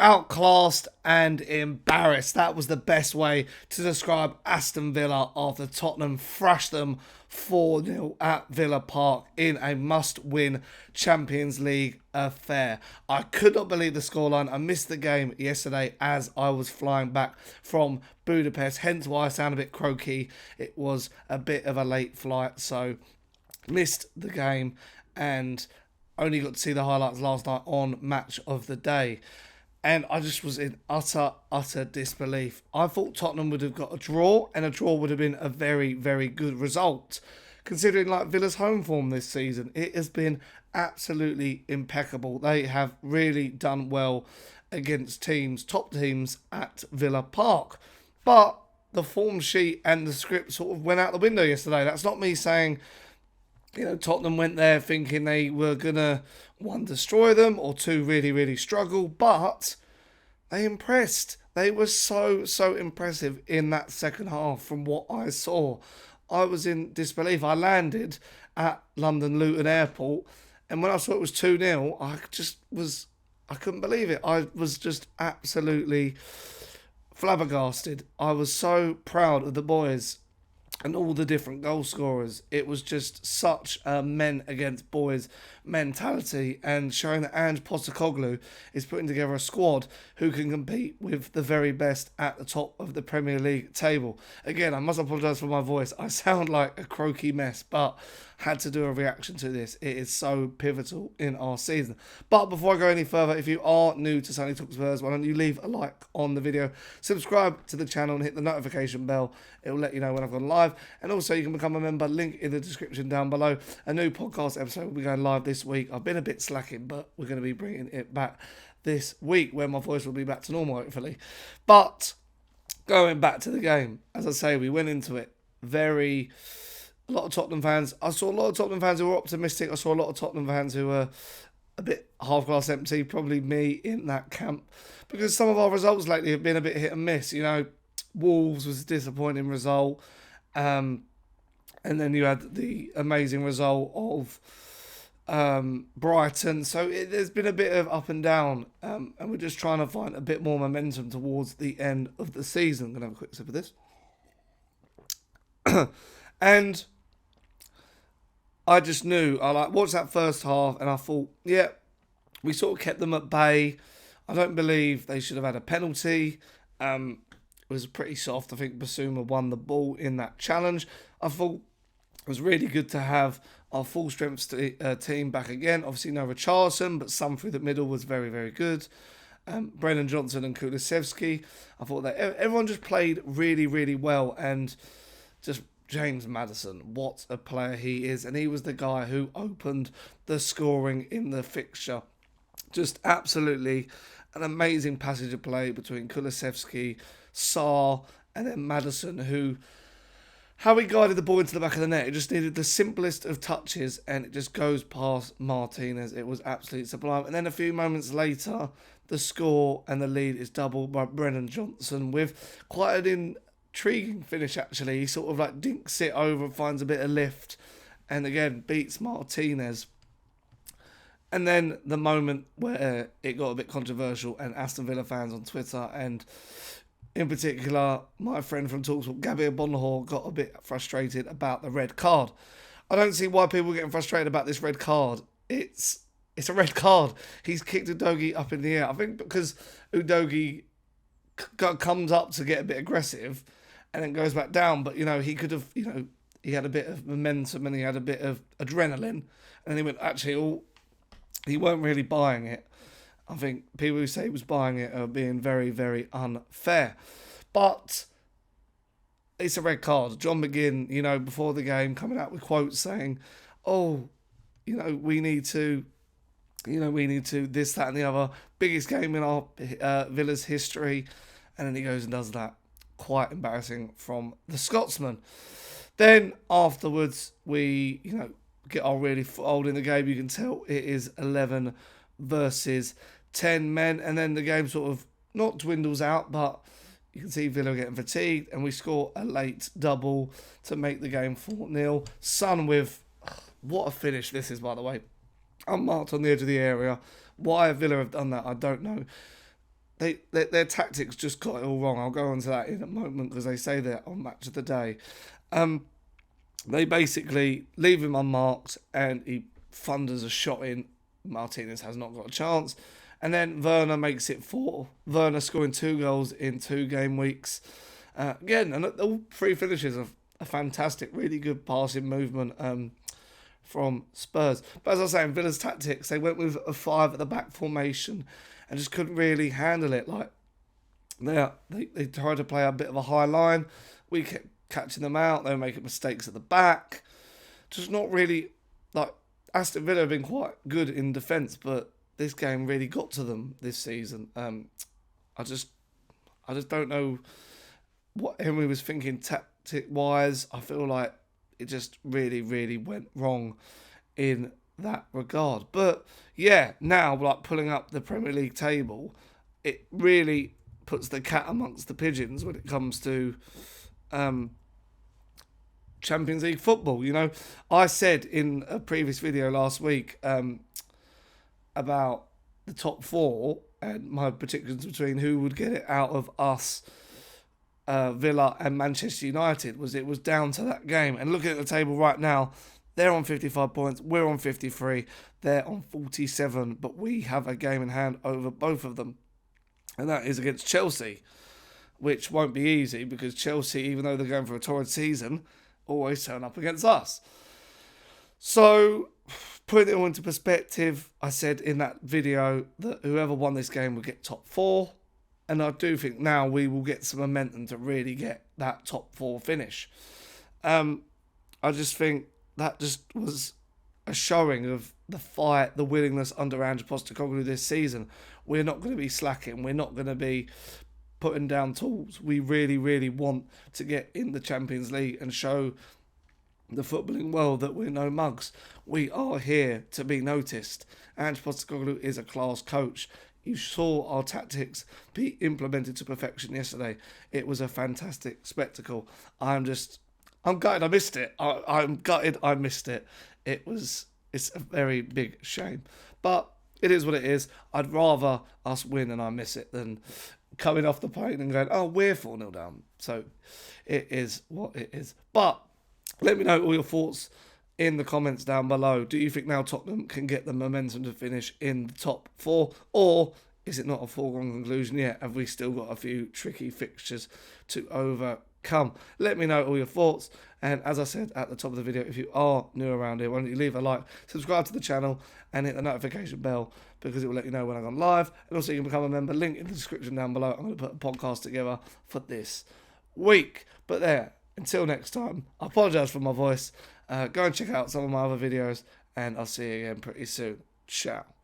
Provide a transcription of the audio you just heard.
Outclassed and embarrassed. That was the best way to describe Aston Villa after Tottenham thrashed them 4-0 at Villa Park in a must-win Champions League affair. I could not believe the scoreline. I missed the game yesterday as I was flying back from Budapest, hence why I sound a bit croaky. It was a bit of a late flight, so missed the game and only got to see the highlights last night on Match of the Day. And I just was in utter disbelief. I thought Tottenham would have got a draw, and a draw would have been a very, very good result. Considering like Villa's home form this season, it has been absolutely impeccable. They have really done well against top teams at Villa Park. But the form sheet and the script sort of went out the window yesterday. That's not me saying, Tottenham went there thinking they were going to, one, destroy them, or two, really, really struggle, but they impressed. They were so impressive in that second half from what I saw. I was in disbelief. I landed at London Luton Airport, and when I saw it was 2-0, I couldn't believe it. I was just absolutely flabbergasted. I was so proud of the boys and all the different goal scorers. It was just such a men against boys mentality, and showing that Ange Postecoglou is putting together a squad who can compete with the very best at the top of the Premier League table. Again, I must apologise for my voice. I sound like a croaky mess, but had to do a reaction to this. It is so pivotal in our season. But before I go any further, if you are new to Sonny Talks Spurs, why don't you leave a like on the video, subscribe to the channel and hit the notification bell. It will let you know when I've gone live. And also you can become a member, link in the description down below. A new podcast episode will be going live this week. I've been a bit slacking, but we're going to be bringing it back this week where my voice will be back to normal, hopefully. But going back to the game, as I say, we went into it a lot of Tottenham fans. I saw a lot of Tottenham fans who were optimistic. I saw a lot of Tottenham fans who were a bit half-glass empty, probably me in that camp, because some of our results lately have been a bit hit and miss. Wolves was a disappointing result, and then you had the amazing result of Brighton. So there's been a bit of up and down, and we're just trying to find a bit more momentum towards the end of the season. I'm going to have a quick sip of this. And I just knew, I watched that first half and I thought, yeah, we sort of kept them at bay. I don't believe they should have had a penalty. It was pretty soft. I think Basuma won the ball in that challenge. I thought it was really good to have our full strength team back again. Obviously no Richarlison, but some through the middle was very, very good. Brennan Johnson and Kulusevski. I thought that everyone just played really, really well, and just James Maddison, what a player he is. And he was the guy who opened the scoring in the fixture. Just absolutely an amazing passage of play between Kulusevski, Sarr, and then Maddison, how he guided the ball into the back of the net. It just needed the simplest of touches, and it just goes past Martinez. It was absolutely sublime. And then a few moments later, the score and the lead is doubled by Brennan Johnson with quite an intriguing finish, actually. He sort of dinks it over and finds a bit of lift, and again beats Martinez. And then the moment where it got a bit controversial, and Aston Villa fans on Twitter, and in particular my friend from Talksport, Gabby Bonhor, got a bit frustrated about the red card. I don't see why people are getting frustrated about this red card. It's a red card. He's kicked Udogie up in the air. I think because Udogie comes up to get a bit aggressive and then goes back down, but he could have, he had a bit of momentum and he had a bit of adrenaline, and he went, he weren't really buying it. I think people who say he was buying it are being very, very unfair. But it's a red card. John McGinn, before the game, coming out with quotes saying, we need to, this, that and the other, biggest game in our Villa's history, and then he goes and does that. Quite embarrassing from the Scotsman. Then afterwards, we, get our really foothold in the game. You can tell it is 11 versus 10 men, and then the game sort of not dwindles out, but you can see Villa getting fatigued, and we score a late double to make the game 4-0. Son with, what a finish this is, by the way. Unmarked on the edge of the area. Why Villa have done that, I don't know. their tactics just got it all wrong. I'll go on to that in a moment because they say that on Match of the Day. They basically leave him unmarked and he thunders a shot in. Martinez has not got a chance. And then Werner makes it 4. Werner scoring 2 goals in 2 game weeks. Again, and all 3 finishes are a fantastic, really good passing movement from Spurs. But as I was saying, Villa's tactics, they went with a 5 at the back formation and just couldn't really handle it. Like they tried to play a bit of a high line. We kept catching them out. They were making mistakes at the back. Just not really, like, Aston Villa have been quite good in defence, but this game really got to them this season. I just don't know what Emery was thinking tactic-wise. I feel like it just really, really went wrong in that regard. But yeah, now, like, pulling up the Premier League table, it really puts the cat amongst the pigeons when it comes to Champions League football. You know, I said in a previous video last week about the top 4 and my predictions between who would get it out of us, Villa and Manchester United, it was down to that game. And looking at the table right now, they're on 55 points, we're on 53, they're on 47, but we have a game in hand over both of them. And that is against Chelsea, which won't be easy because Chelsea, even though they're going for a torrid season, always turn up against us. So, putting it all into perspective, I said in that video that whoever won this game would get top 4. And I do think now we will get some momentum to really get that top 4 finish. I just think that just was a showing of the fight, the willingness under Ange Postecoglou this season. We're not going to be slacking. We're not going to be putting down tools. We really, really want to get in the Champions League and show the footballing world that we're no mugs. We are here to be noticed. Ange Postecoglou is a class coach. You saw our tactics be implemented to perfection yesterday. It was a fantastic spectacle. I'm gutted I missed it. I'm gutted I missed it. It's a very big shame. But it is what it is. I'd rather us win and I miss it than coming off the plane and going, oh, we're 4-0 down. So it is what it is. But let me know all your thoughts in the comments down below. Do you think now Tottenham can get the momentum to finish in the top 4? Or is it not a foregone conclusion yet? Have we still got a few tricky fixtures to overcome? Let me know all your thoughts. And as I said at the top of the video, if you are new around here, why don't you leave a like, subscribe to the channel and hit the notification bell because it will let you know when I go live. And also you can become a member. Link in the description down below. I'm going to put a podcast together for this week. But there, until next time, I apologise for my voice. Go and check out some of my other videos and I'll see you again pretty soon. Ciao.